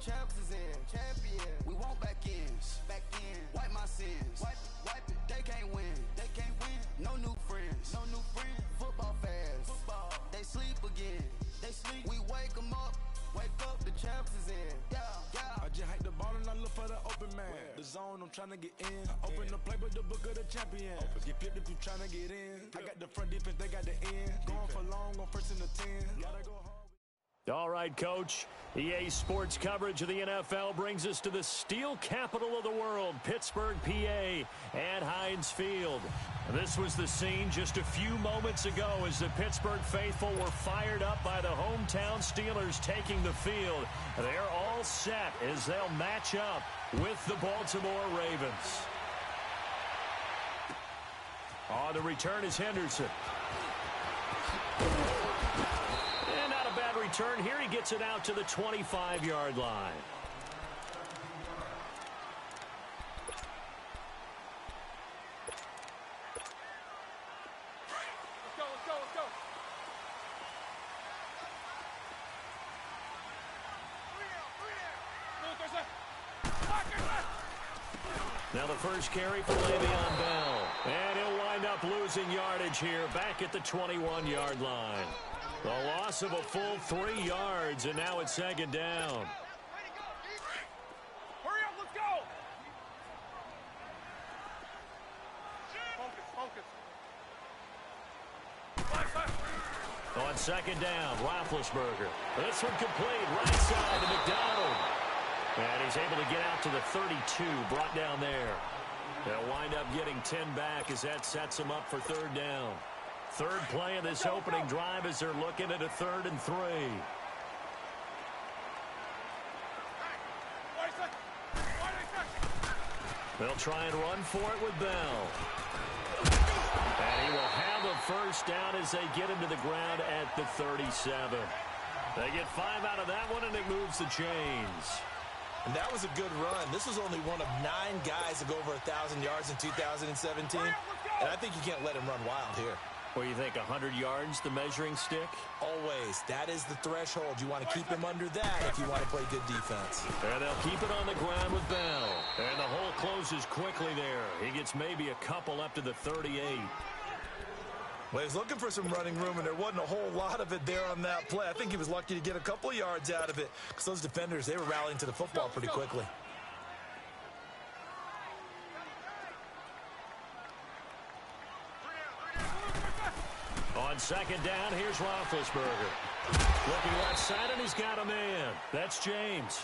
champs is in. Champion. We want back ends. Back in. Wipe my sins. Wipe it. They can't win. They can't win. No new friends. No new friends. Football fans. Football. They sleep again. They sleep. We wake them up. Wake up, the champs is in. Yeah, yeah. I just hike the ball and I look for the open man. The zone, I'm trying to get in. Open the playbook, the book of the champion. Get flipped if you trying to get in. I got the front defense, they got the end. Going for long, on first and the 10. Gotta go home. All right, Coach. EA Sports coverage of the NFL brings us to the steel capital of the world, Pittsburgh, PA, at Heinz Field. This was the scene just a few moments ago as the Pittsburgh faithful were fired up by the hometown Steelers taking the field. They're all set as they'll match up with the Baltimore Ravens. On the return is Henderson. And not a bad return here. He gets it out to the 25-yard line. Let's go. Now the first carry for Le'Veon Bell. And he'll wind up losing yardage here back at the 21-yard line. The loss of a full 3 yards, and now it's second down. Hurry up, let's go! Focus. On second down, Roethlisberger. This one complete, right side to McDonald. And he's able to get out to the 32, brought down there. They'll wind up getting 10 back as that sets him up for third down. Third play of this opening drive as they're looking at a 3rd and 3. They'll try and run for it with Bell. And he will have a first down as they get him to the ground at the 37. They get 5 out of that one, and it moves the chains. And that was a good run. This was only one of 9 guys to go over 1,000 yards in 2017. And I think you can't let him run wild here. What do you think, 100 yards, the measuring stick? Always. That is the threshold. You want to keep him under that if you want to play good defense. And they'll keep it on the ground with Bell. And the hole closes quickly there. He gets maybe a couple up to the 38. Well, he was looking for some running room, and there wasn't a whole lot of it there on that play. I think he was lucky to get a couple yards out of it because those defenders, they were rallying to the football pretty quickly. On second down, here's Roethlisberger. Looking left side, and he's got a man. That's James.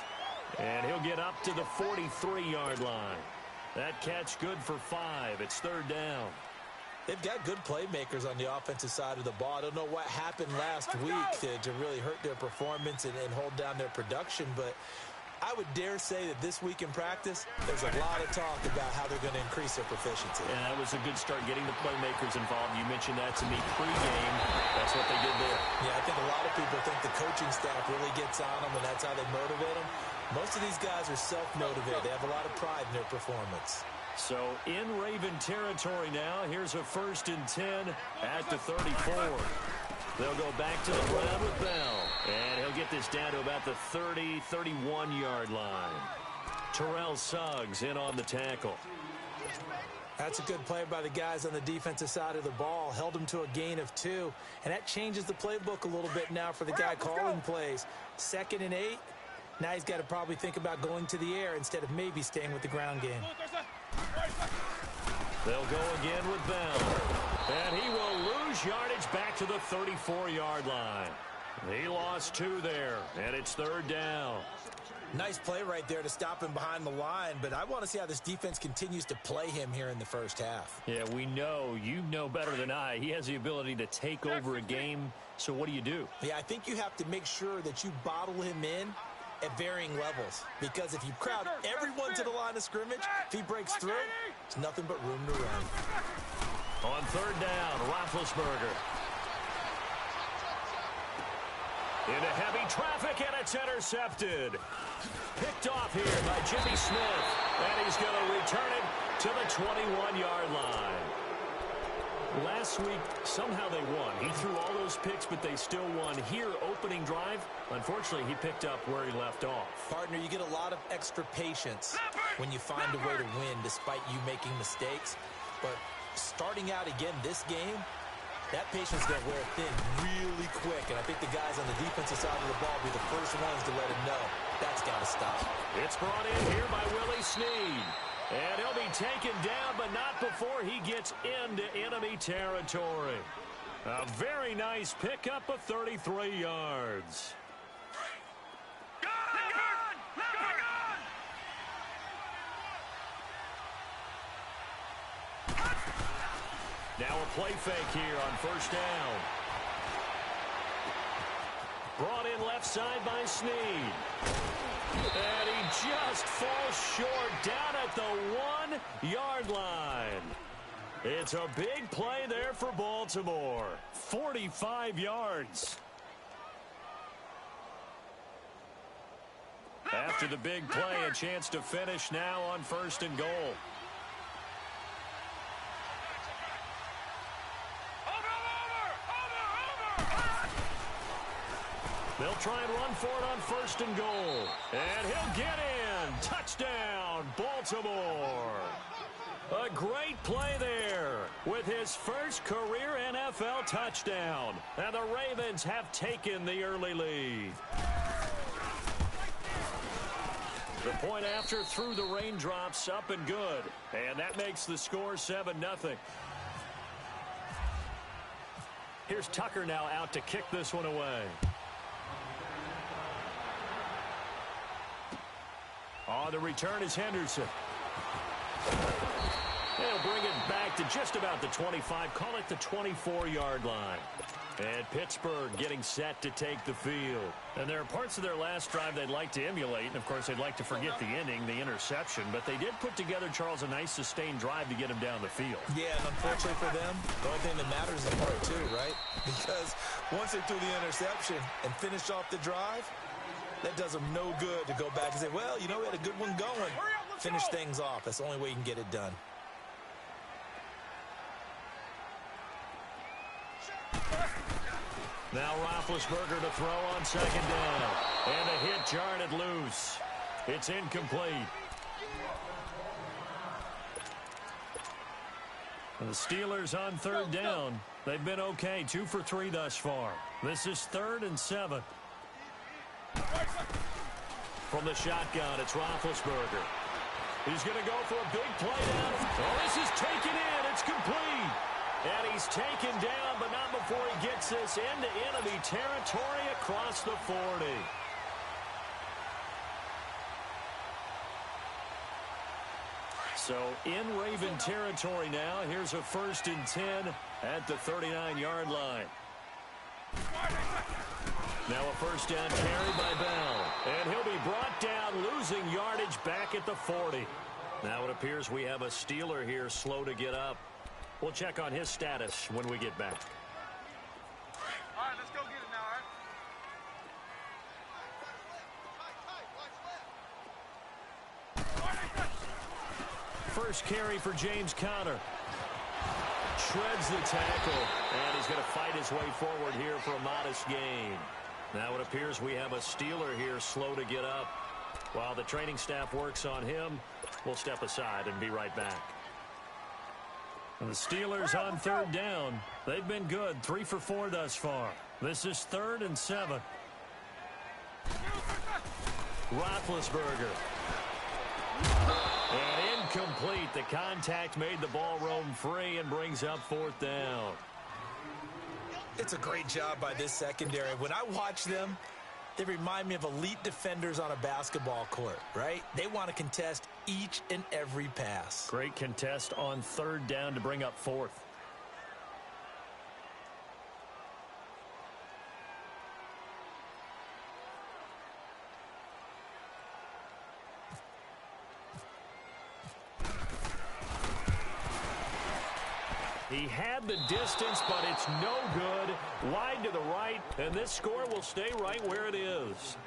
And he'll get up to the 43-yard line. That catch good for 5. It's third down. They've got good playmakers on the offensive side of the ball. I don't know what happened last week to really hurt their performance and hold down their production, but I would dare say that this week in practice, there's a lot of talk about how they're going to increase their proficiency. Yeah, that was a good start getting the playmakers involved. You mentioned that to me pregame. That's what they did there. Yeah, I think a lot of people think the coaching staff really gets on them, and that's how they motivate them. Most of these guys are self-motivated. They have a lot of pride in their performance. So in Raven territory now, here's a 1st and 10 at the 34. They'll go back to the ground with Bell. And he'll get this down to about the 30, 31-yard line. Terrell Suggs in on the tackle. That's a good play by the guys on the defensive side of the ball. Held them to a gain of 2. And that changes the playbook a little bit now for the guy calling plays. 2nd and 8. Now he's got to probably think about going to the air instead of maybe staying with the ground game. They'll go again with Bell. And he will lose yardage back to the 34-yard line. He lost 2 there, and it's third down. Nice play right there to stop him behind the line, but I want to see how this defense continues to play him here in the first half. Yeah, we know. You know better than I. He has the ability to take over a game, so what do? Yeah, I think you have to make sure that you bottle him in at varying levels, because if you crowd everyone to the line of scrimmage, if he breaks through, there's nothing but room to run. On third down, Roethlisberger. Into heavy traffic, and it's intercepted. Picked off here by Jimmy Smith, and he's going to return it to the 21-yard line. Last week, somehow they won. He threw all those picks, but they still won. Here, opening drive, unfortunately, he picked up where he left off. Partner, you get a lot of extra patience when you find a way to win despite you making mistakes. But starting out again this game, that patience is going to wear thin really quick. And I think the guys on the defensive side of the ball will be the first ones to let him know that's got to stop. It's brought in here by Willie Snead. And he'll be taken down, but not before he gets into enemy territory. A very nice pickup of 33 yards. Now a play fake here on first down. Brought in left side by Snead. And he just falls short down at the 1-yard line. It's a big play there for Baltimore. 45 yards. After the big play, a chance to finish now on first and goal. They'll try and run for it on first and goal. And he'll get in. Touchdown, Baltimore. A great play there with his first career NFL touchdown. And the Ravens have taken the early lead. The point after through the raindrops, up and good. And that makes the score 7-0. Here's Tucker now out to kick this one away. On the return is Henderson. They'll bring it back to just about the 25. Call it the 24-yard line. And Pittsburgh getting set to take the field. And there are parts of their last drive they'd like to emulate. And, of course, they'd like to forget the ending, the interception. But they did put together, Charles, a nice sustained drive to get him down the field. Yeah, and unfortunately for them, the only thing that matters is part two, right? Because once they threw the interception and finished off the drive, that does them no good to go back and say, well, you know, we had a good one going. Finish things off. That's the only way you can get it done. Now Roethlisberger to throw on second down. And a hit jarred loose. It's incomplete. And the Steelers on third down. They've been okay. 2 for 3 thus far. This is 3rd and 7. From the shotgun, it's Roethlisberger. He's going to go for a big play down. Oh, this is taken in. It's complete. And he's taken down, but not before he gets this into enemy territory across the 40. So in Raven territory now. Here's a 1st and 10 at the 39-yard line. Now a first down carry by Bell. And he'll be brought down, losing yardage back at the 40. Now it appears we have a Steeler here slow to get up. We'll check on his status when we get back. All right, let's go get it now, all right? First carry for James Conner. Shreds the tackle. And he's going to fight his way forward here for a modest gain. Now it appears we have a Steeler here slow to get up. While the training staff works on him, we'll step aside and be right back. And the Steelers on third down. They've been good. 3 for 4 thus far. This is 3rd and 7. Roethlisberger. And incomplete. The contact made the ball roam free and brings up 4th down. It's a great job by this secondary. When I watch them, they remind me of elite defenders on a basketball court, right? They want to contest each and every pass. Great contest on 3rd down to bring up 4th. He had the distance, but it's no good. Wide to the right, and this score will stay right where it is.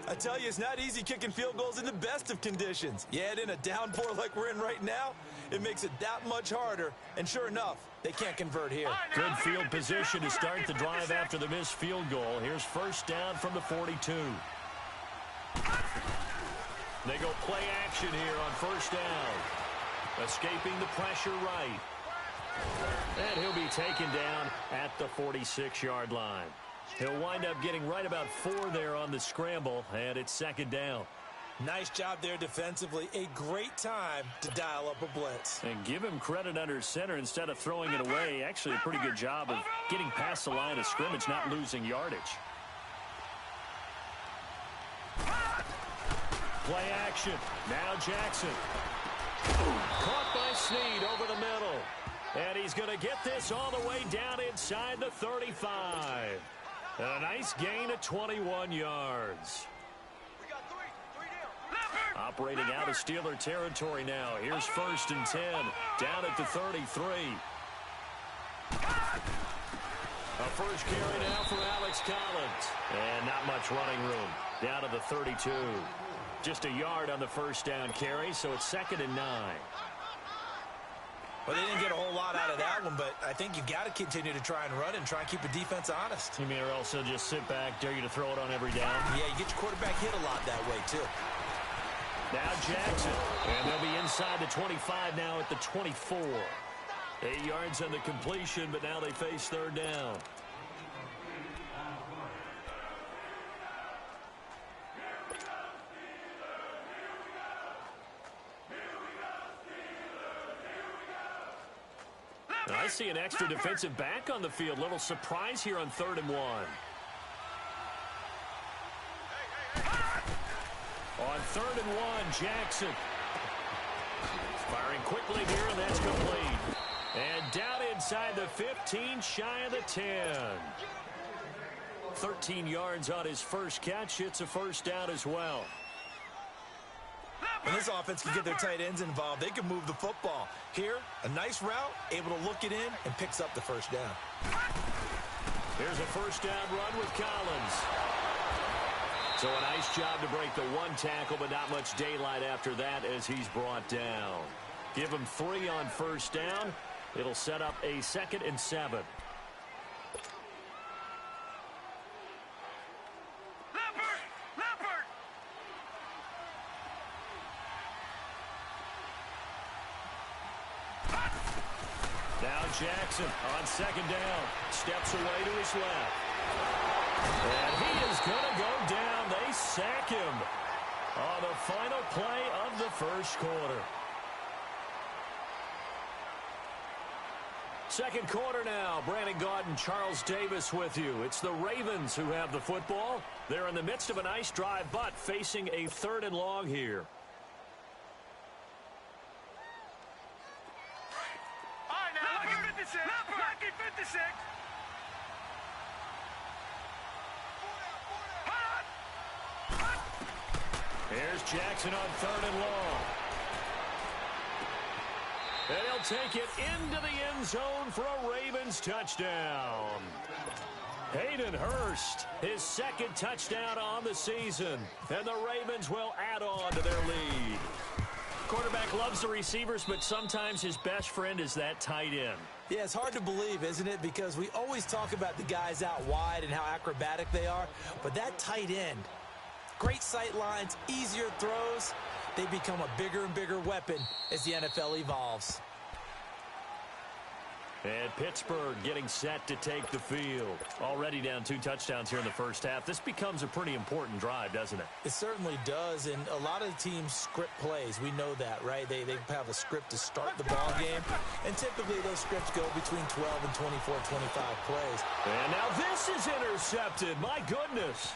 I tell you, it's not easy kicking field goals in the best of conditions. You add in a downpour like we're in right now, it makes it that much harder. And sure enough, they can't convert here. Good field position to start the drive after the missed field goal. Here's first down from the 42. They go play action here on first down. Escaping the pressure right. And he'll be taken down at the 46-yard line. He'll wind up getting right about 4 there on the scramble, and it's second down. Nice job there defensively. A great time to dial up a blitz. And give him credit under center instead of throwing it away. Actually a pretty good job of getting past the line of scrimmage, not losing yardage. Play action. Now Jackson. Caught by Snead over the middle. And he's going to get this all the way down inside the 35. A nice gain of 21 yards. Operating out of Steeler territory now. Here's first and 10. Down at the 33. A first carry now for Alex Collins. And not much running room. Down to the 32. Just a yard on the first down carry, so it's second and 9. Well, they didn't get a whole lot out of that one, but I think you've got to continue to try and run and try and keep the defense honest. You mean or else they'll just sit back, dare you to throw it on every down? Yeah, you get your quarterback hit a lot that way, too. Now Jackson, and they'll be inside the 25 now at the 24. 8 yards on the completion, but now they face third down. I see an extra defensive back on the field. Little surprise here on 3rd and 1. On 3rd and 1, Jackson. Firing quickly here, and that's complete. And down inside the 15, shy of the 10. 13 yards on his first catch. It's a first down as well. When this offense can get their tight ends involved, they can move the football. Here, a nice route, able to look it in, and picks up the first down. Here's a first down run with Collins. So a nice job to break the one tackle, but not much daylight after that as he's brought down. Give him 3 on first down. It'll set up a 2nd and 7. Jackson on second down. Steps away to his left. And he is going to go down. They sack him on the final play of the first quarter. Second quarter now. Brandon Gaudin, Charles Davis with you. It's the Ravens who have the football. They're in the midst of a nice drive, but facing a 3rd and long here. Lucky 56. Here's Jackson on 3rd and long. And he'll take it into the end zone for a Ravens touchdown. Hayden Hurst, his 2nd touchdown on the season. And the Ravens will add on to their lead. Quarterback loves the receivers, but sometimes his best friend is that tight end. Yeah, it's hard to believe, isn't it? Because we always talk about the guys out wide and how acrobatic they are. But that tight end, great sight lines, easier throws, they become a bigger and bigger weapon as the NFL evolves. And Pittsburgh getting set to take the field. Already down 2 touchdowns here in the first half. This becomes a pretty important drive, doesn't it? It certainly does, and a lot of teams script plays. We know that, right? They have a script to start the ball game, and typically those scripts go between 12 and 24, 25 plays. And now this is intercepted. My goodness.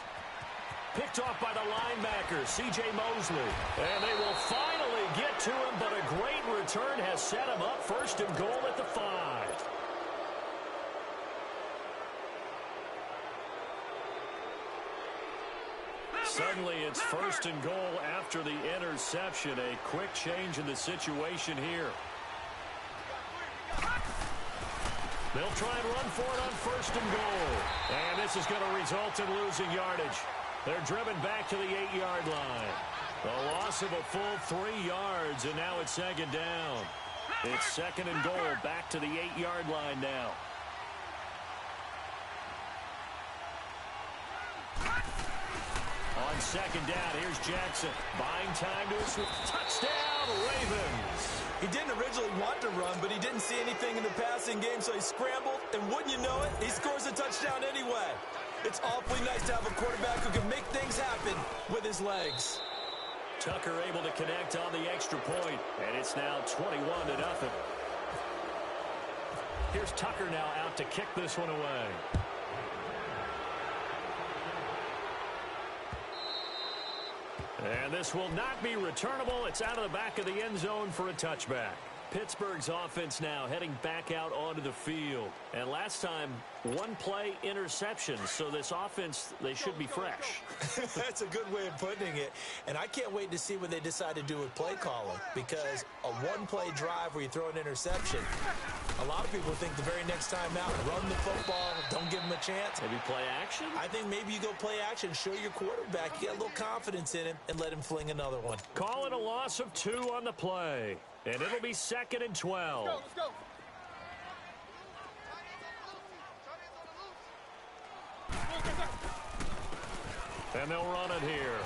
Picked off by the linebacker, C.J. Mosley. And they will finally get to him, but a great return has set him up. 1st and goal at the 5. Suddenly it's 1st and goal after the interception. A quick change in the situation here. They'll try and run for it on 1st and goal. And this is going to result in losing yardage. They're driven back to the 8-yard line. A loss of a full 3 yards, and now it's 2nd down. It's 2nd and goal, back to the 8-yard line now. On 2nd down, here's Jackson. Buying time to his touchdown, Ravens. He didn't originally want to run, but he didn't see anything in the passing game, so he scrambled, and wouldn't you know it, he scores a touchdown anyway. It's awfully nice to have a quarterback who can make things happen with his legs. Tucker able to connect on the extra point, and it's now 21-0. Here's Tucker now out to kick this one away. And this will not be returnable. It's out of the back of the end zone for a touchback. Pittsburgh's offense now heading back out onto the field. And last time, 1-play interception. So this offense, they should be fresh. That's a good way of putting it. And I can't wait to see what they decide to do with play calling. Because a 1-play drive where you throw an interception, a lot of people think the very next time out, run the football, don't give him a chance. Maybe play action? I think maybe you go play action, show your quarterback, you get a little confidence in him, and let him fling another one. Call it a loss of 2 on the play. And it'll be 2nd and 12. Let's go. And they'll run it here.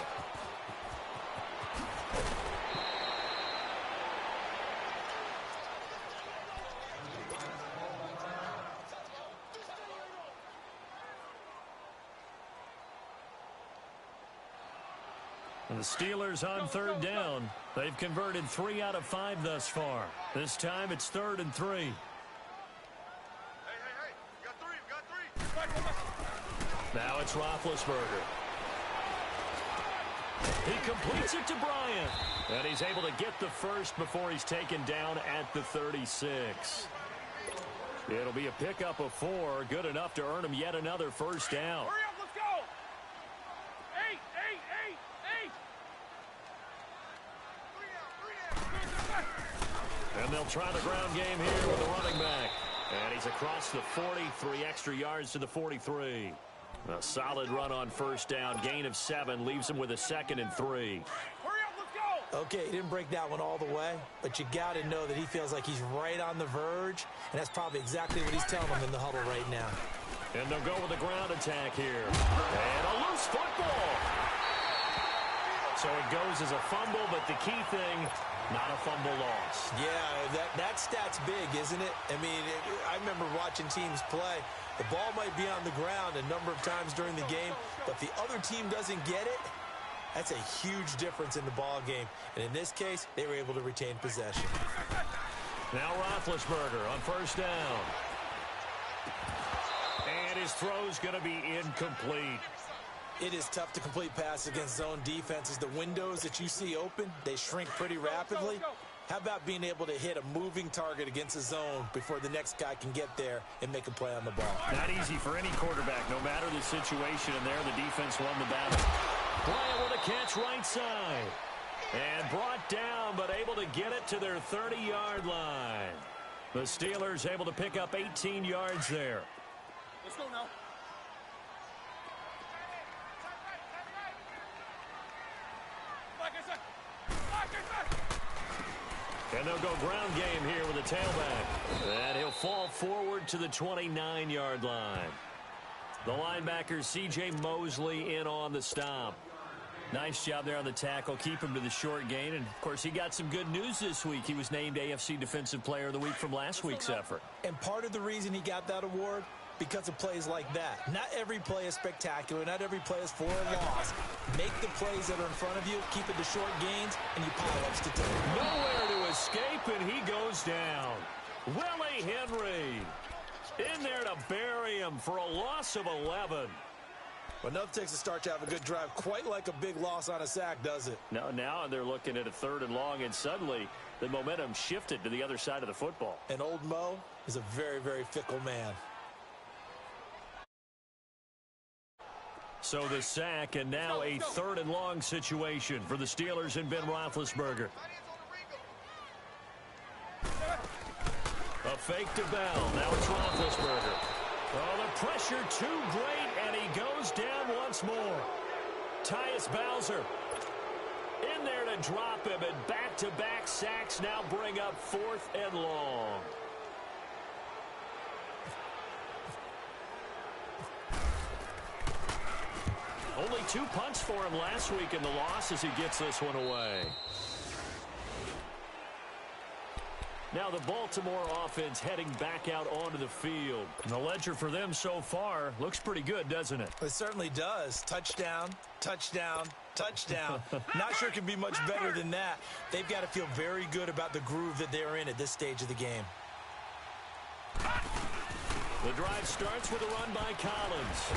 And the Steelers on 3rd down. They've converted 3 out of 5 thus far. This time it's 3rd and 3. Hey, we got 3. Now it's Roethlisberger. He completes it to Bryant. And he's able to get the first before he's taken down at the 36. It'll be a pickup of 4. Good enough to earn him yet another first down. Hurry up, let's go. 8. And they'll try the ground game here with the running back. And he's across the 40, 3 extra yards to the 43. A solid run on first down. Gain of 7 leaves him with a 2nd and 3. Hurry up, let's go. Okay, he didn't break that one all the way, but you got to know that he feels like he's right on the verge, and that's probably exactly what he's telling them in the huddle right now. And they'll go with the ground attack here. And a loose football. So it goes as a fumble, but the key thing, not a fumble loss. Yeah, that stat's big, isn't it? I mean, I remember watching teams play. The ball might be on the ground a number of times during the game, but the other team doesn't get it. That's a huge difference in the ball game. And in this case, they were able to retain possession. Now Roethlisberger on first down. And his throw's going to be incomplete. It is tough to complete passes against zone defenses. The windows that you see open, they shrink pretty rapidly. How about being able to hit a moving target against a zone before the next guy can get there and make a play on the ball? Not easy for any quarterback, no matter the situation, and there the defense won the battle. Bryant with a catch right side. And brought down, but able to get it to their 30-yard line. The Steelers able to pick up 18 yards there. Let's go now. And they'll go ground game here with a tailback. And he'll fall forward to the 29-yard line. The linebacker, C.J. Mosley, in on the stop. Nice job there on the tackle. Keep him to the short gain. And, of course, he got some good news this week. He was named AFC Defensive Player of the Week from last week's effort. And part of the reason he got that award, because of plays like that. Not every play is spectacular. Not every play is for a loss. Make the plays that are in front of you, keep it to short gains, and you pile up statistics. Nowhere to escape, and he goes down. Willie Henry in there to bury him for a loss of 11. Well, enough takes a start to have a good drive. Quite like a big loss on a sack, does it? No, now they're looking at a 3rd and long, and suddenly the momentum shifted to the other side of the football. And old Mo is a very, very fickle man. So the sack, and now a 3rd and long situation for the Steelers and Ben Roethlisberger. A fake to Bell. Now it's Roethlisberger. Oh, the pressure too great, and he goes down once more. Tyus Bowser in there to drop him, and back-to-back sacks now bring up 4th and long. Only 2 punts for him last week in the loss as he gets this one away. Now the Baltimore offense heading back out onto the field. And the ledger for them so far looks pretty good, doesn't it? It certainly does. Touchdown, touchdown, touchdown. Not sure it can be much better than that. They've got to feel very good about the groove that they're in at this stage of the game. The drive starts with a run by Collins.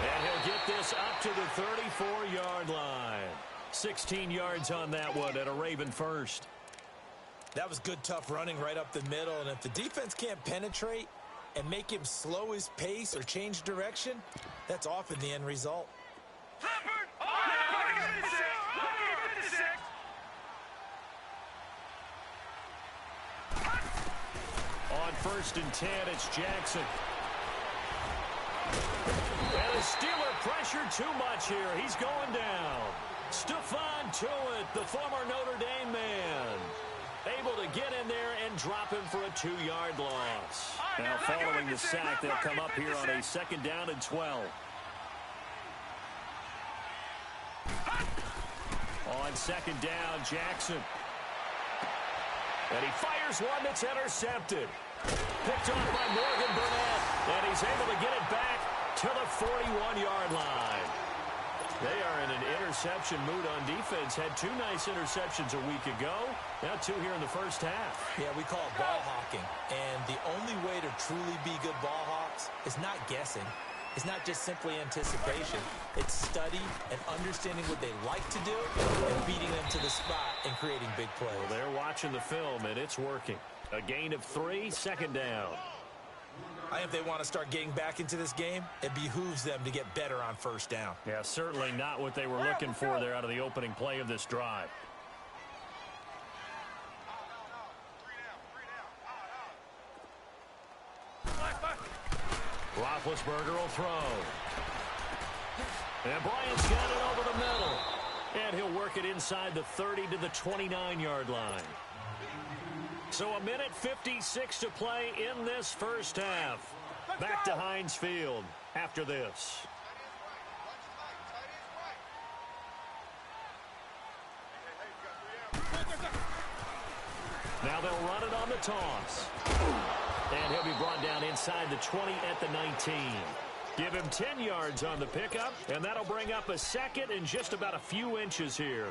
And he'll get this up to the 34-yard line. 16 yards on that one at a Raven first. That was good, tough running right up the middle. And if the defense can't penetrate and make him slow his pace or change direction, that's often the end result. On 1st and 10, it's Jackson. And the Steeler pressure too much here. He's going down. Stephon Tuitt, the former Notre Dame man, able to get in there and drop him for a 2-yard loss. Now following the sack, they'll come up here on a 2nd down and 12. On 2nd down, Jackson. And he fires one that's intercepted. Picked off by Morgan Burnett. And he's able to get it back to the 41-yard line. They are in an interception mood on defense. Had 2 nice interceptions a week ago. Now 2 here in the first half. Yeah, we call it ball hawking. And the only way to truly be good ball hawks is not guessing. It's not just simply anticipation. It's study and understanding what they like to do and beating them to the spot and creating big plays. Well, they're watching the film, and it's working. A gain of 3, 2nd down. I think if they want to start getting back into this game, it behooves them to get better on 1st down. Yeah, certainly not what they were looking for there out of the opening play of this drive. Roethlisberger will throw. And Bryant's got it over the middle. And he'll work it inside the 30 to the 29-yard line. So 1:56 to play in this first half. Back to Heinz Field after this. Now they'll run it on the toss. And he'll be brought down inside the 20 at the 19. Give him 10 yards on the pickup, and that'll bring up a 2nd and just about a few inches here.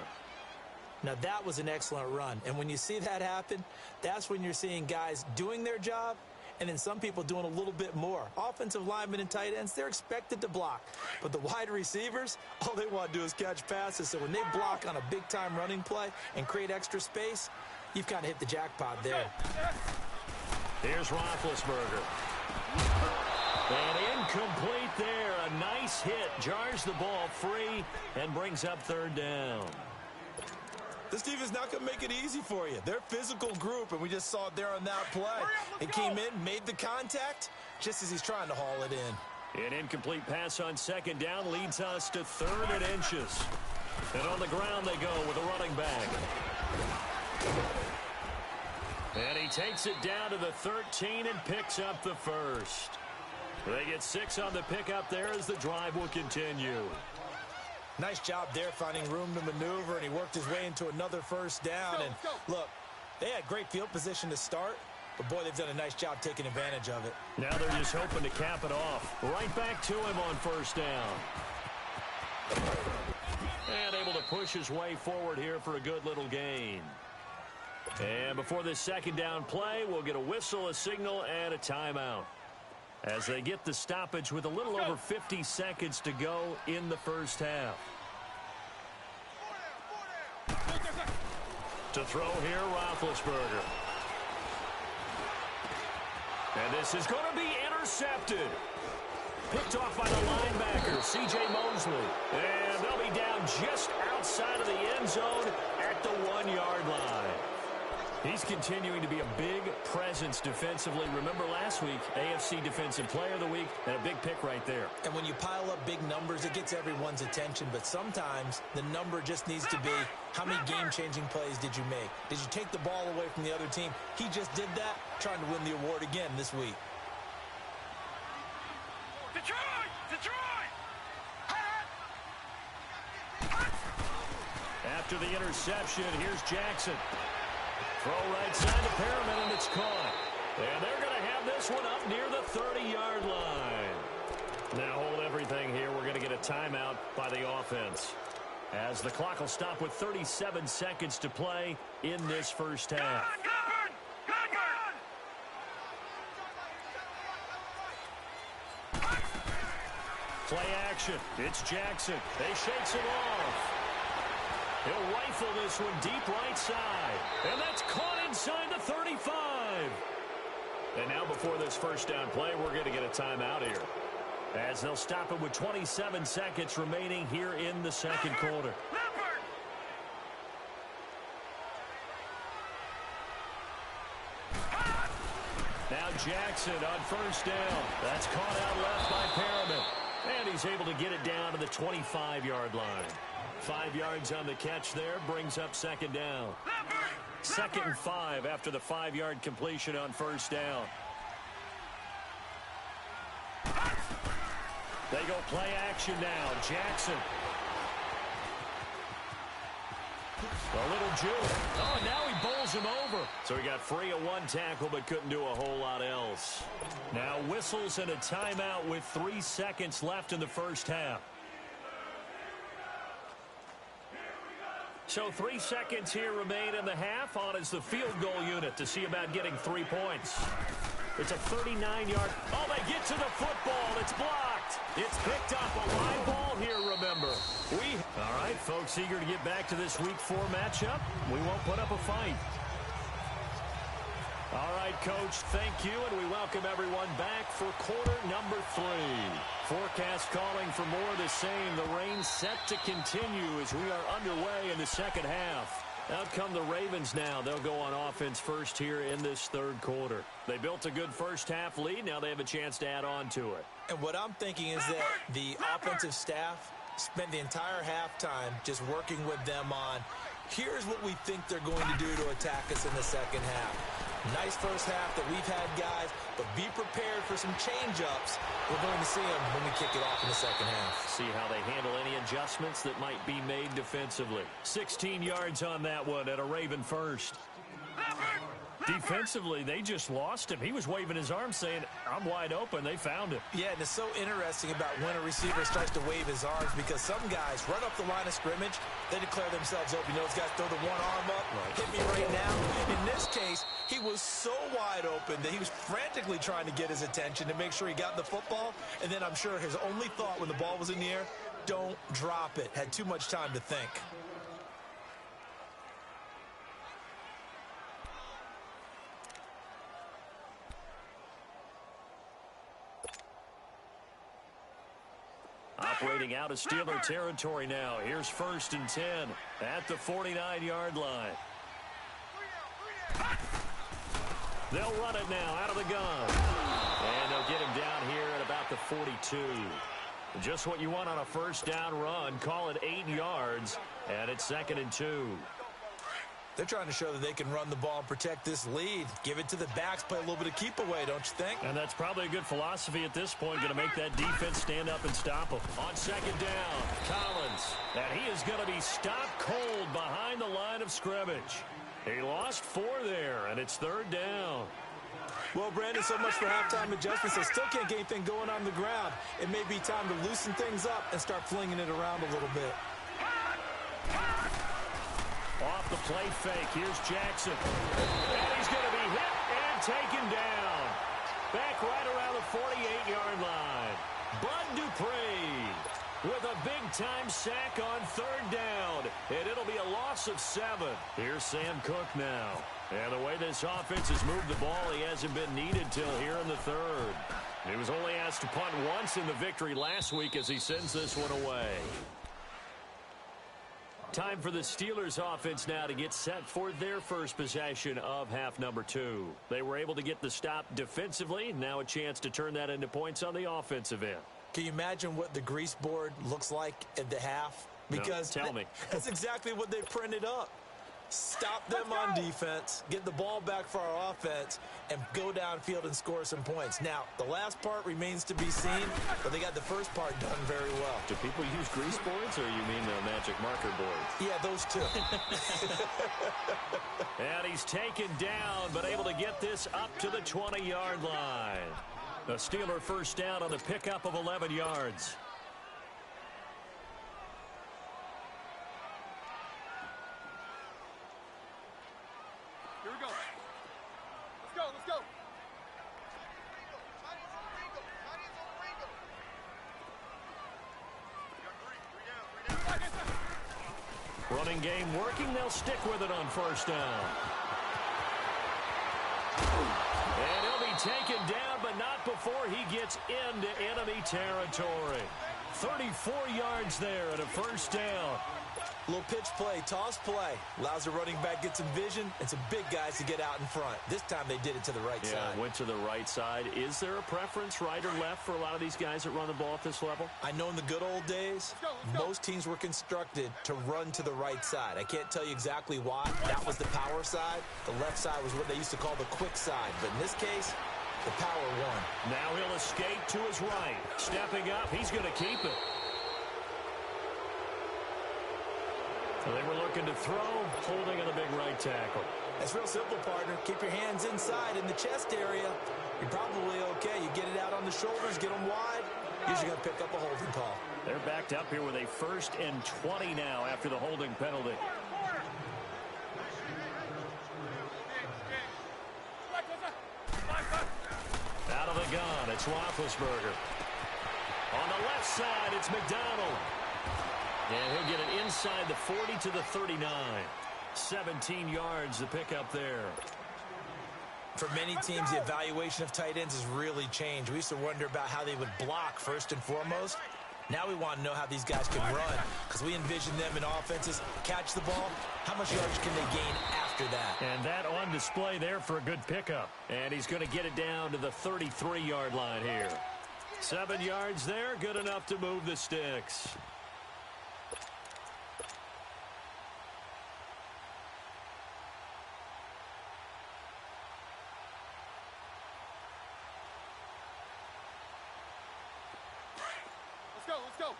Now, that was an excellent run. And when you see that happen, that's when you're seeing guys doing their job and then some people doing a little bit more. Offensive linemen and tight ends, they're expected to block. But the wide receivers, all they want to do is catch passes. So when they block on a big-time running play and create extra space, you've kind of hit the jackpot there. Here's Roethlisberger. And incomplete there. A nice hit. Jars the ball free and brings up 3rd down. This defense not going to make it easy for you. They're a physical group, and we just saw it there on that play. It came in, made the contact, just as he's trying to haul it in. An incomplete pass on 2nd down leads us to 3rd and inches. And on the ground they go with a running back. And he takes it down to the 13 and picks up the 1st. They get 6 on the pickup there as the drive will continue. Nice job there finding room to maneuver, and he worked his way into another 1st down. And look, they had great field position to start, but boy, they've done a nice job taking advantage of it. Now they're just hoping to cap it off. Right back to him on 1st down. And able to push his way forward here for a good little gain. And before this 2nd down play, we'll get a whistle, a signal, and a timeout. As they get the stoppage with a little over 50 seconds to go in the first half. To throw here, Roethlisberger. And this is going to be intercepted. Picked off by the linebacker, C.J. Mosley. And they'll be down just outside of the end zone at the 1-yard line. He's continuing to be a big presence defensively. Remember last week, AFC Defensive Player of the Week, and a big pick right there. And when you pile up big numbers, it gets everyone's attention. But sometimes the number just needs to be, how many game-changing plays did you make? Did you take the ball away from the other team? He just did that, trying to win the award again this week. Detroit! Detroit! After the interception, here's Jackson. Throw right side to Perriman, and it's caught. And they're going to have this one up near the 30-yard line. Now hold everything here. We're going to get a timeout by the offense, as the clock will stop with 37 seconds to play in this first half. Play action. It's Jackson. They shakes it off. He'll rifle this one deep right side. And that's caught inside the 35. And now before this first down play, we're going to get a timeout here, as they'll stop it with 27 seconds remaining here in the second quarter. Now Jackson on first down. That's caught out left by Perriman. And he's able to get it down to the 25-yard line. 5 yards on the catch there, brings up second down. 2nd and 5 after the 5-yard completion on first down. They go play action now. Jackson. A little juke. Oh, and now he bowls him over. So he got free of one tackle but couldn't do a whole lot else. Now whistles and a timeout with 3 seconds left in the first half. So 3 seconds here remain in the half. On is the field goal unit to see about getting 3 points. It's a 39-yard. Oh, they get to the football. It's blocked. It's picked up. A live ball here, remember. All right, folks, eager to get back to this Week 4 matchup. We won't put up a fight. All right, Coach, thank you, and we welcome everyone back for quarter number 3. Forecast calling for more of the same. The rain set to continue as we are underway in the second half. Out come the Ravens now. They'll go on offense first here in this third quarter. They built a good first half lead. Now they have a chance to add on to it. And what I'm thinking is that the offensive staff spent the entire halftime just working with them on, here's what we think they're going to do to attack us in the second half. Nice first half that we've had, guys, but be prepared for some change-ups. We're going to see them when we kick it off in the second half. See how they handle any adjustments that might be made defensively. 16 yards on that one at a Raven first. Defensively, they just lost him. He was waving his arms saying, I'm wide open. They found him. Yeah, and it's so interesting about when a receiver starts to wave his arms, because some guys run up the line of scrimmage, they declare themselves open. You know, those guys throw the one arm up, hit me right now. In this case, he was so wide open that he was frantically trying to get his attention to make sure he got the football. And then I'm sure his only thought when the ball was in the air, don't drop it. Had too much time to think. Operating out of Steeler territory now. Here's 1st and 10 at the 49-yard line. They'll run it now out of the gun. And they'll get him down here at about the 42. Just what you want on a first down run. Call it 8 yards. And it's 2nd and 2. They're trying to show that they can run the ball and protect this lead. Give it to the backs, play a little bit of keep away, don't you think? And that's probably a good philosophy at this point, going to make that defense stand up and stop them. On 2nd down, Collins. And he is going to be stopped cold behind the line of scrimmage. He lost 4 there, and it's 3rd down. Well, Brandon, so much for halftime adjustments. They still can't get anything going on the ground. It may be time to loosen things up and start flinging it around a little bit. Off the play fake, here's Jackson. And he's going to be hit and taken down. Back right around the 48-yard line. Bud Dupree with a big-time sack on 3rd down. And it'll be a loss of 7. Here's Sam Cook now. And the way this offense has moved the ball, he hasn't been needed till here in the 3rd. He was only asked to punt once in the victory last week as he sends this one away. Time for the Steelers offense now to get set for their first possession of half number 2. They were able to get the stop defensively. Now a chance to turn that into points on the offensive end. Can you imagine what the grease board looks like at the half? Because no, tell me. That's exactly what they printed up. Stop them on defense, get the ball back for our offense, and go downfield and score some points. Now, the last part remains to be seen, but they got the first part done very well. Do people use grease boards, or you mean the magic marker boards? Yeah, those two. And he's taken down, but able to get this up to the 20-yard line. The Steeler first down on the pickup of 11 yards. Running game working. They'll stick with it on first down. And he'll be taken down, but not before he gets into enemy territory. 34 yards there at a first down. Little pitch play, toss play. Allows the running back get some vision and some big guys to get out in front. This time they did it to the right side. Went to the right side. Is there a preference, right or left, for a lot of these guys that run the ball at this level? I know in the good old days, most teams were constructed to run to the right side. I can't tell you exactly why. That was the power side. The left side was what they used to call the quick side. But in this case, the power won. Now he'll escape to his right. Stepping up, he's going to keep it. So they were looking to throw, holding on the big right tackle. That's real simple, partner. Keep your hands inside in the chest area. You're probably okay. You get it out on the shoulders, get them wide. Usually going to pick up a holding call. They're backed up here with a 1st and 20 now after the holding penalty. Out of the gun, it's Roethlisberger. On the left side, it's McDonald. And he'll get it inside the 40 to the 39. 17 yards to pick up there. For many teams, the evaluation of tight ends has really changed. We used to wonder about how they would block first and foremost. Now we want to know how these guys can run, because we envision them in offenses catch the ball. How much yards can they gain after that? And that on display there for a good pickup. And he's going to get it down to the 33-yard line here. 7 yards there, good enough to move the sticks. Let's go.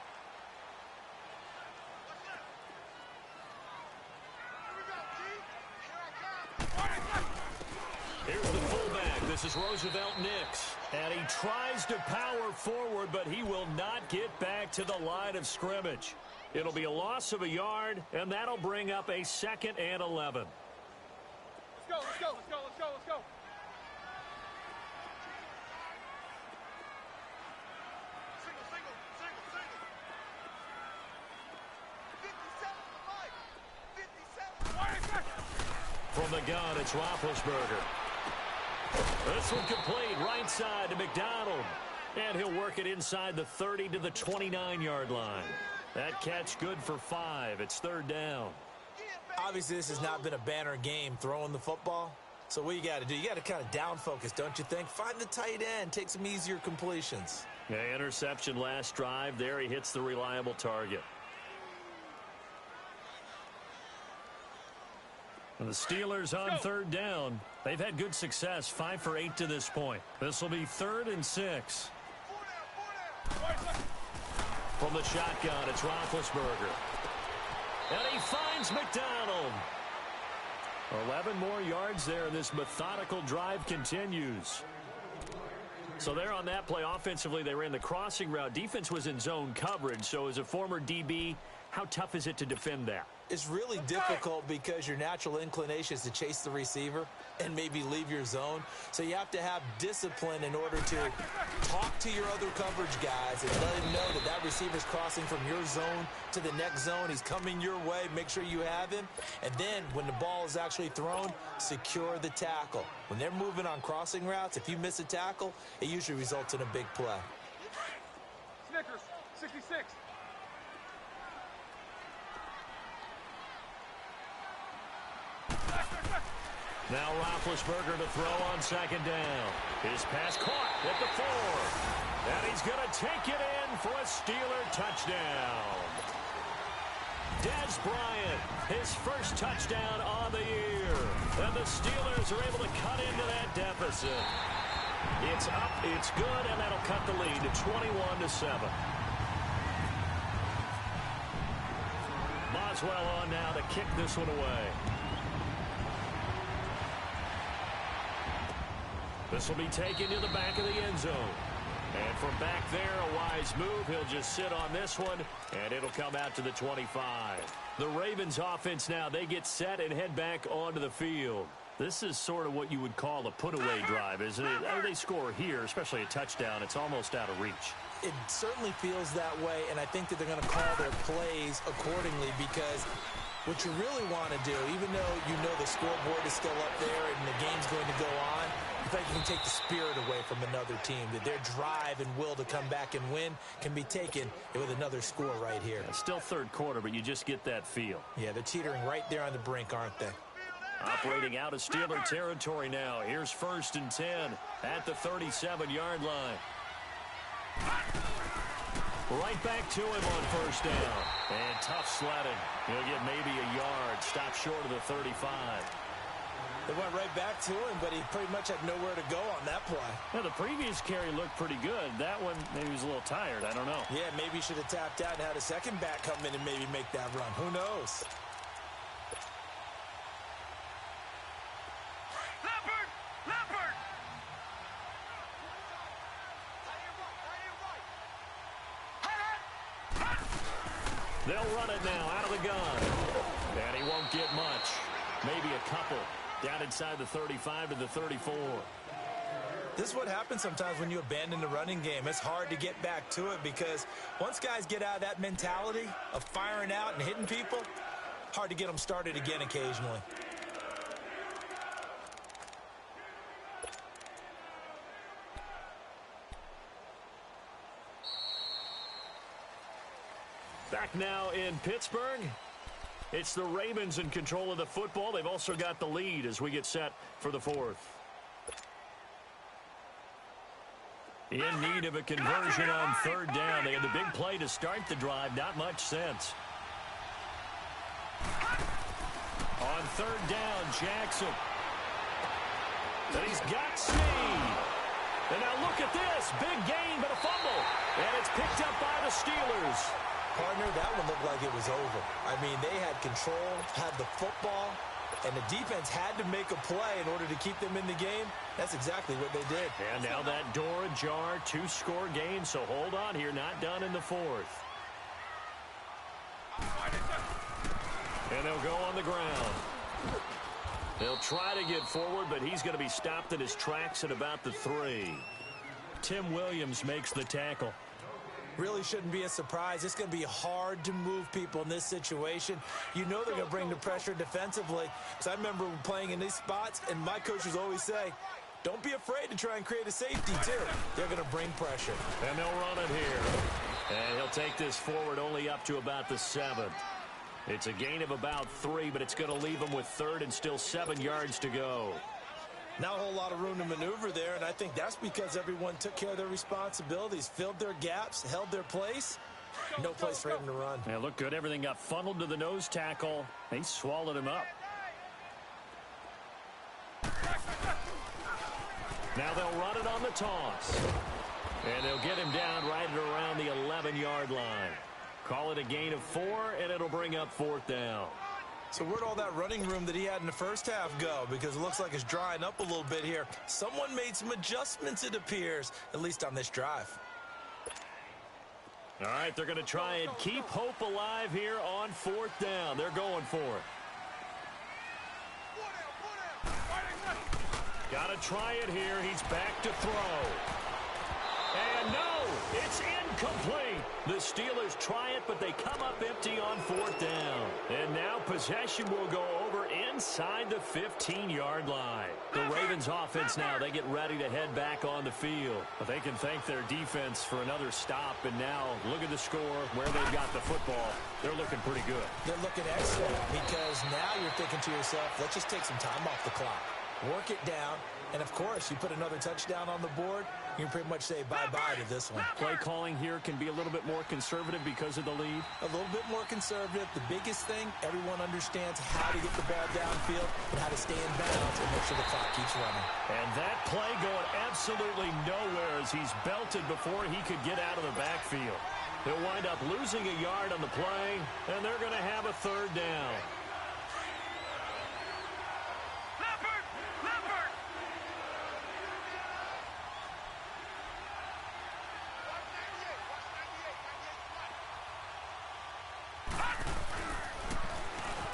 Here's the fullback. This is Roosevelt Nix. And he tries to power forward, but he will not get back to the line of scrimmage. It'll be a loss of a yard, and that'll bring up a 2nd and 11. Let's go. From the gun, it's Roethlisberger. This one complete, right side to McDonald. And he'll work it inside the 30 to the 29-yard line. That catch good for 5. It's 3rd down. Obviously, this has not been a banner game throwing the football. So what you got to do, you got to kind of down focus, don't you think? Find the tight end, take some easier completions. Yeah, interception last drive. There he hits the reliable target. And the Steelers on 3rd down. They've had good success, 5 for 8 to this point. This will be 3rd and 6. From the shotgun, it's Roethlisberger. And he finds McDonald. 11 more yards there, and this methodical drive continues. So there on that play, offensively, they ran the crossing route. Defense was in zone coverage, so as a former DB, how tough is it to defend that? It's really difficult because your natural inclination is to chase the receiver and maybe leave your zone. So you have to have discipline in order to talk to your other coverage guys and let them know that that receiver's crossing from your zone to the next zone. He's coming your way. Make sure you have him. And then when the ball is actually thrown, secure the tackle. When they're moving on crossing routes, if you miss a tackle, it usually results in a big play. Snickers, 66. Now Roethlisberger to throw on second down. His pass caught at the 4. And he's going to take it in for a Steeler touchdown. Dez Bryant, his first touchdown on the year. And the Steelers are able to cut into that deficit. It's up, it's good, and that'll cut the lead to 21-7. Boswell on now to kick this one away. This will be taken to the back of the end zone. And from back there, a wise move. He'll just sit on this one, and it'll come out to the 25. The Ravens offense now, they get set and head back onto the field. This is sort of what you would call a put-away drive, isn't it? They score here, especially a touchdown. It's almost out of reach. It certainly feels that way, and I think that they're going to call their plays accordingly because what you really want to do, even though you know the scoreboard is still up there and the game's going to go on, in fact, you can take the spirit away from another team, that their drive and will to come back and win can be taken with another score right here. It's still third quarter, but you just get that feel. Yeah, they're teetering right there on the brink, aren't they? Operating out of Steeler territory now. Here's 1st and 10 at the 37-yard line. Right back to him on 1st down. And tough sledding. He'll get maybe a yard. Stop short of the 35. They went right back to him, but he pretty much had nowhere to go on that play. Well, the previous carry looked pretty good. That one, maybe he was a little tired. I don't know. Yeah, maybe he should have tapped out and had a second back come in and maybe make that run. Who knows? They'll run it now out of the gun. And he won't get much. Maybe a couple. Down inside the 35 to the 34. This is what happens sometimes when you abandon the running game. It's hard to get back to it because once guys get out of that mentality of firing out and hitting people, hard to get them started again occasionally. Back now in Pittsburgh. It's the Ravens in control of the football. They've also got the lead as we get set for the 4th. In need of a conversion on 3rd down. They had the big play to start the drive. Not much sense. On 3rd down, Jackson. And he's got Snead. And now look at this. Big gain, but a fumble. And it's picked up by the Steelers. Partner, that one looked like it was over. I mean, they had control, had the football, and the defense had to make a play in order to keep them in the game. That's exactly what they did. And now that door ajar, 2-score game, so hold on here, not done in the 4th. And they'll go on the ground. They'll try to get forward, but he's going to be stopped in his tracks at about the 3. Tim Williams makes the tackle. Really shouldn't be a surprise. It's going to be hard to move people in this situation. You know they're going to bring the pressure defensively. Because I remember playing in these spots, and my coaches always say, don't be afraid to try and create a safety, too. They're going to bring pressure. And they'll run it here. And he'll take this forward only up to about the 7. It's a gain of about 3, but it's going to leave him with 3rd and still 7 yards to go. Not a whole lot of room to maneuver there, and I think that's because everyone took care of their responsibilities, filled their gaps, held their place. No place for him to run. Yeah, look good. Everything got funneled to the nose tackle. They swallowed him up. Now they'll run it on the toss. And they'll get him down right at around the 11-yard line. Call it a gain of 4, and it'll bring up 4th down. So where'd all that running room that he had in the first half go? Because it looks like it's drying up a little bit here. Someone made some adjustments, it appears, at least on this drive. All right, they're going to try and keep hope alive here on 4th down. They're going for it. Got to try it here. He's back to throw. And no, it's incomplete. The Steelers try it, but they come up empty on 4th down. And now possession will go over in inside the 15-yard line. The Ravens offense now, they get ready to head back on the field. But they can thank their defense for another stop. And now look at the score, where they've got the football. They're looking pretty good. They're looking excellent because now you're thinking to yourself, let's just take some time off the clock. Work it down. And, of course, you put another touchdown on the board, you can pretty much say bye-bye to this one. Play calling here can be a little bit more conservative because of the lead. A little bit more conservative. The biggest thing, everyone understands how to get the ball downfield and how to stay in bounds and make sure the clock keeps running. And that play going absolutely nowhere as he's belted before he could get out of the backfield. He'll wind up losing a yard on the play, and they're going to have a third down.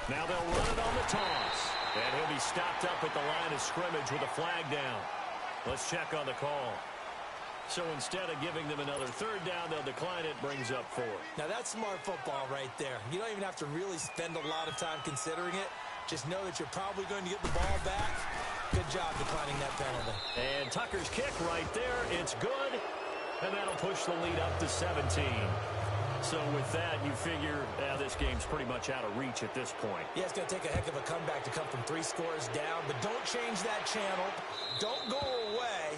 Now they'll run it on the toss. And he'll be stopped up at the line of scrimmage with a flag down. Let's check on the call. So instead of giving them another third down, they'll decline it, brings up 4. Now that's smart football right there. You don't even have to really spend a lot of time considering it. Just know that you're probably going to get the ball back. Good job declining that penalty. And Tucker's kick right there. It's good. And that'll push the lead up to 17. So with that, you figure this game's pretty much out of reach at this point. Yeah, it's going to take a heck of a comeback to come from 3 scores down, but don't change that channel. Don't go away.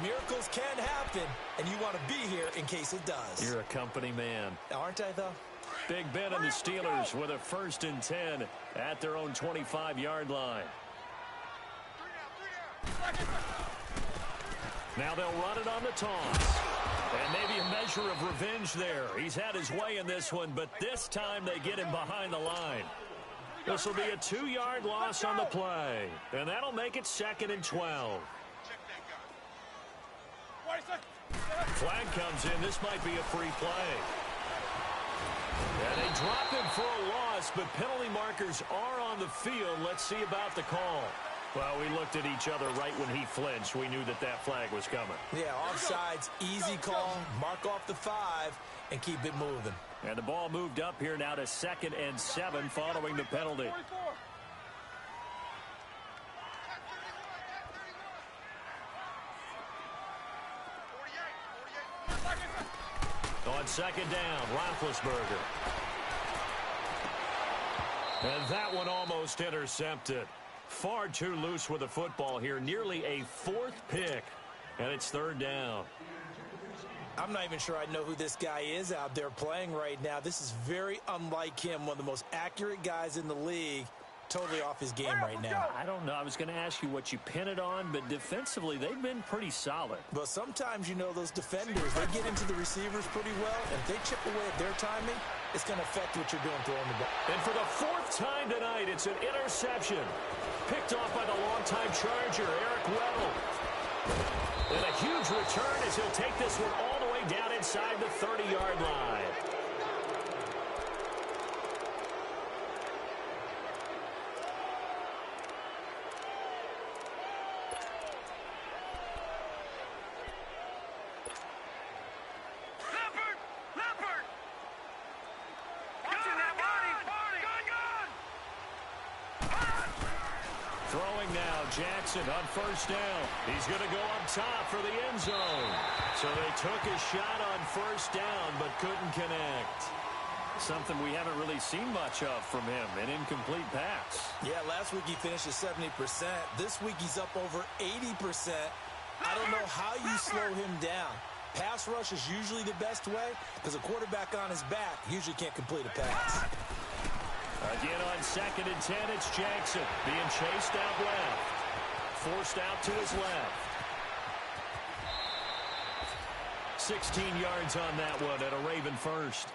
Miracles can happen, and you want to be here in case it does. You're a company man. Aren't I, though? Big Ben and the Steelers with a 1st and 10 at their own 25-yard line. Now they'll run it on the toss. And maybe a measure of revenge there. He's had his way in this one, but this time they get him behind the line. This will be a 2-yard loss on the play. And that'll make it 2nd and 12. Flag comes in. This might be a free play. And they drop him for a loss, but penalty markers are on the field. Let's see about the call. Well, we looked at each other right when he flinched. We knew that that flag was coming. Yeah, offsides, easy call. Mark off the 5 and keep it moving. And the ball moved up here now to 2nd and 7 following the penalty. On 2nd down, Roethlisberger. And that one almost intercepted. Far too loose with the football here. Nearly a 4th pick. And it's 3rd down. I'm not even sure I know who this guy is out there playing right now. This is very unlike him. One of the most accurate guys in the league. Totally off his game right now. I don't know. I was going to ask you what you pin it on, but defensively, they've been pretty solid. But sometimes, you know, those defenders, they get into the receivers pretty well, and if they chip away at their timing, it's going to affect what you're doing throwing the ball. And for the 4th time tonight, it's an interception. Picked off by the longtime Charger, Eric Weddle. And a huge return as he'll take this one all the way down inside the 30-yard line. Jackson on 1st down. He's going to go up top for the end zone. So they took a shot on 1st down but couldn't connect. Something we haven't really seen much of from him, an incomplete pass. Yeah, last week he finished at 70%. This week he's up over 80%. I don't know how you slow him down. Pass rush is usually the best way because a quarterback on his back usually can't complete a pass. Again on 2nd and 10, it's Jackson being chased out left. Forced out to his left. 16 yards on that one and a Raven 1st.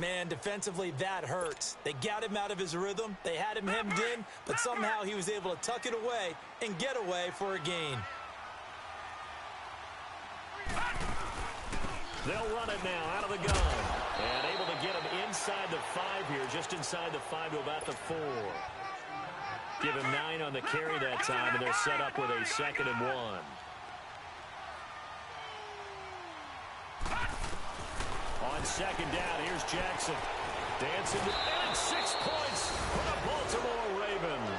Man, defensively, that hurts. They got him out of his rhythm. They had him hemmed in, but somehow he was able to tuck it away and get away for a gain. They'll run it now out of the gun. And able to get him inside the 5 here, just inside the 5 to about the 4. Give him 9 on the carry that time, and they're set up with a 2nd and 1. On 2nd down, here's Jackson. Dancing, and 6 points for the Baltimore Ravens.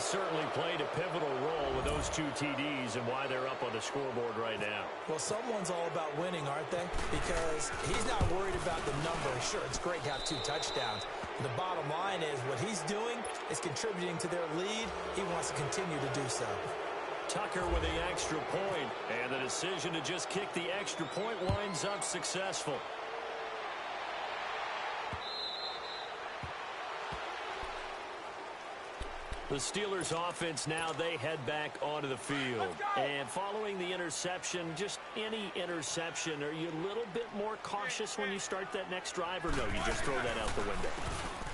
certainly played a pivotal role with those 2 TDs and why they're up on the scoreboard right now. Well, someone's all about winning, aren't they? Because he's not worried about the number. Sure, it's great to have 2 touchdowns. But the bottom line is what he's doing is contributing to their lead. He wants to continue to do so. Tucker with the extra point, and the decision to just kick the extra point winds up successful. The Steelers offense now, they head back onto the field. And following the interception, just any interception, are you a little bit more cautious when you start that next drive, or no, you just throw that out the window?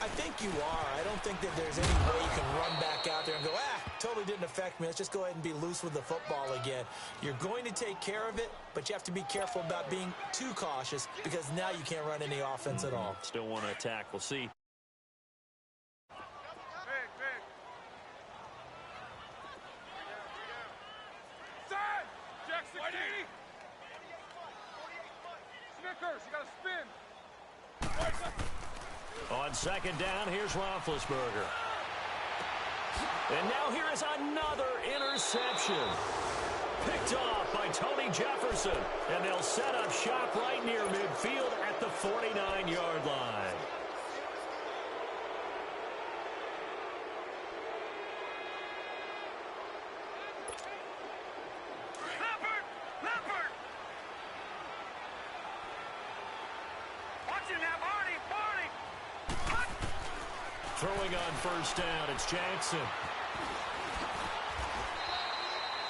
I think you are. I don't think that there's any way you can run back out there and go, totally didn't affect me. Let's just go ahead and be loose with the football again. You're going to take care of it, but you have to be careful about being too cautious because now you can't run any offense at all. Still want to attack. We'll see. You got to spin. On second down, here's Roethlisberger. And now here is another interception. Picked off by Tony Jefferson. And they'll set up shop right near midfield at the 49-yard line. Throwing on first down, it's Jackson.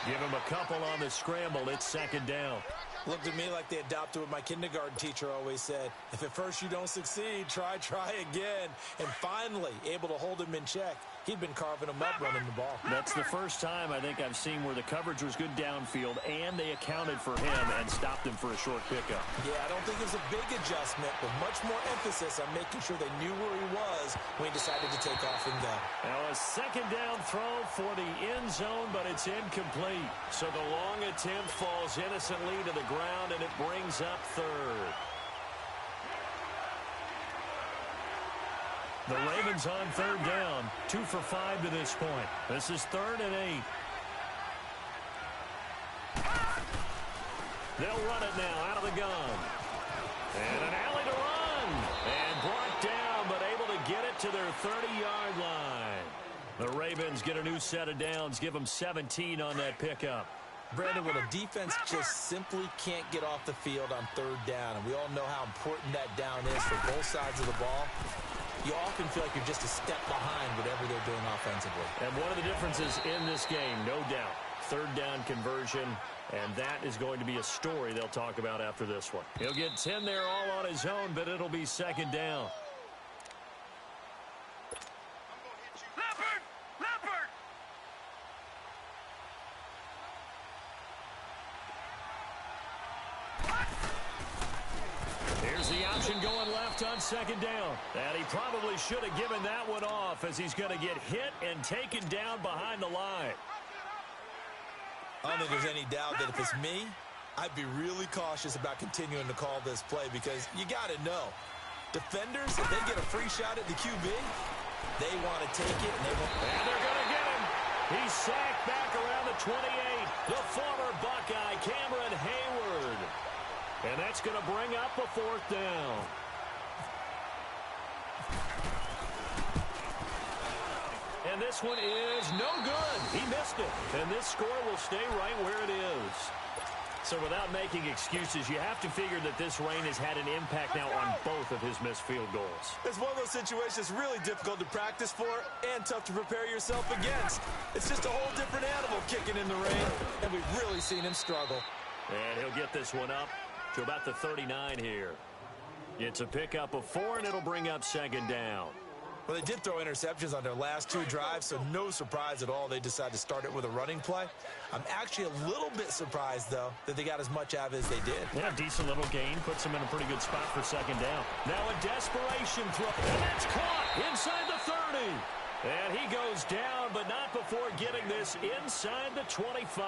Give him a couple on the scramble. It's second down. Looked at me like they adopted what my kindergarten teacher always said. If at first you don't succeed, try again. And finally, able to hold him in check. He'd been carving him up running the ball. That's the first time I think I've seen where the coverage was good downfield and they accounted for him and stopped him for a short pickup. Yeah, I don't think it was a big adjustment, but much more emphasis on making sure they knew where he was when he decided to take off and go. Now a second down throw for the end zone, but it's incomplete. So the long attempt falls innocently to the ground, and it brings up third. The Ravens on third down, 2 for 5 to this point. This is 3rd and 8. They'll run it now out of the gun. And an alley to run. And brought down, but able to get it to their 30-yard line. The Ravens get a new set of downs, give them 17 on that pickup. Brandon, when a defense just simply can't get off the field on third down, and we all know how important that down is for both sides of the ball, you often feel like you're just a step behind whatever they're doing offensively. And one of the differences in this game, no doubt, third down conversion, and that is going to be a story they'll talk about after this one. He'll get 10 there all on his own, but it'll be second down. Here's the option going left on second down. And he probably should have given that one off as he's going to get hit and taken down behind the line. I don't think there's any doubt that if it's me, I'd be really cautious about continuing to call this play because you got to know, defenders, if they get a free shot at the QB, they want to take it. And they're going to get him. He's sacked back around the 28. The former Buckeye, Cameron Hayward. And that's going to bring up a 4th down. And this one is no good. He missed it. And this score will stay right where it is. So without making excuses, you have to figure that this rain has had an impact now on both of his missed field goals. It's one of those situations really difficult to practice for and tough to prepare yourself against. It's just a whole different animal kicking in the rain, and we've really seen him struggle. And he'll get this one up to about the 39 here. It's a pickup of 4, and it'll bring up second down. Well, they did throw interceptions on their last 2 drives, so no surprise at all they decided to start it with a running play. I'm actually a little bit surprised, though, that they got as much out of it as they did. Yeah, decent little gain. Puts them in a pretty good spot for second down. Now a desperation throw. And that's caught inside the 30. And he goes down, but not before getting this inside the 25.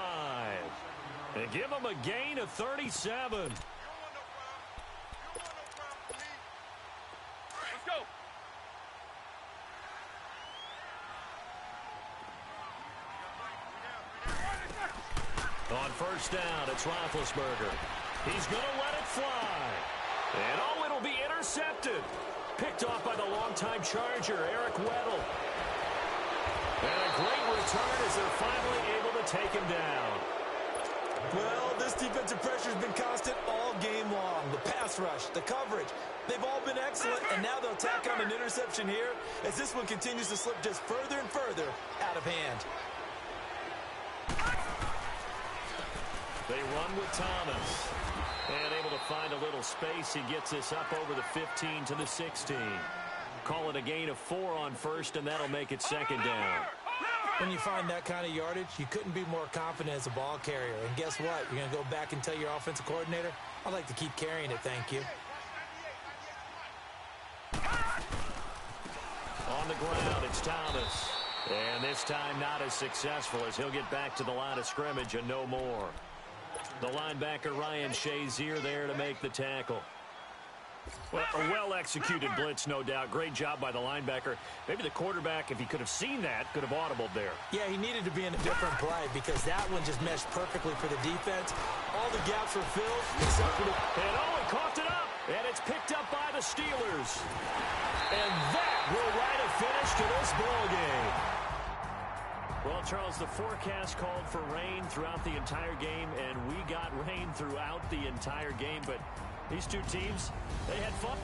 They give him a gain of 37. Let's go. On first down, it's Roethlisberger. He's going to let it fly. And, oh, it'll be intercepted. Picked off by the longtime Charger, Eric Weddle. And a great return as they're finally able to take him down. Well, this defensive pressure has been constant all game long. The pass rush, the coverage, they've all been excellent, and now they'll tack on an interception here as this one continues to slip just further and further out of hand. They run with Thomas. And able to find a little space. He gets this up over the 15 to the 16. Call it a gain of 4 on first, and that'll make it second down. When you find that kind of yardage, you couldn't be more confident as a ball carrier. And guess what? You're going to go back and tell your offensive coordinator, I'd like to keep carrying it, thank you. On the ground, it's Thomas. And this time not as successful as he'll get back to the line of scrimmage and no more. The linebacker, Ryan Shazier, there to make the tackle. Well, a well-executed blitz, no doubt. Great job by the linebacker. Maybe the quarterback, if he could have seen that, could have audibled there. Yeah, he needed to be in a different play because that one just meshed perfectly for the defense. All the gaps were filled except for the... And oh, he coughed it up. And it's picked up by the Steelers. And that will write a finish to this ball game. Well, Charles, the forecast called for rain throughout the entire game, and we got rain throughout the entire game. But these two teams, they had fun.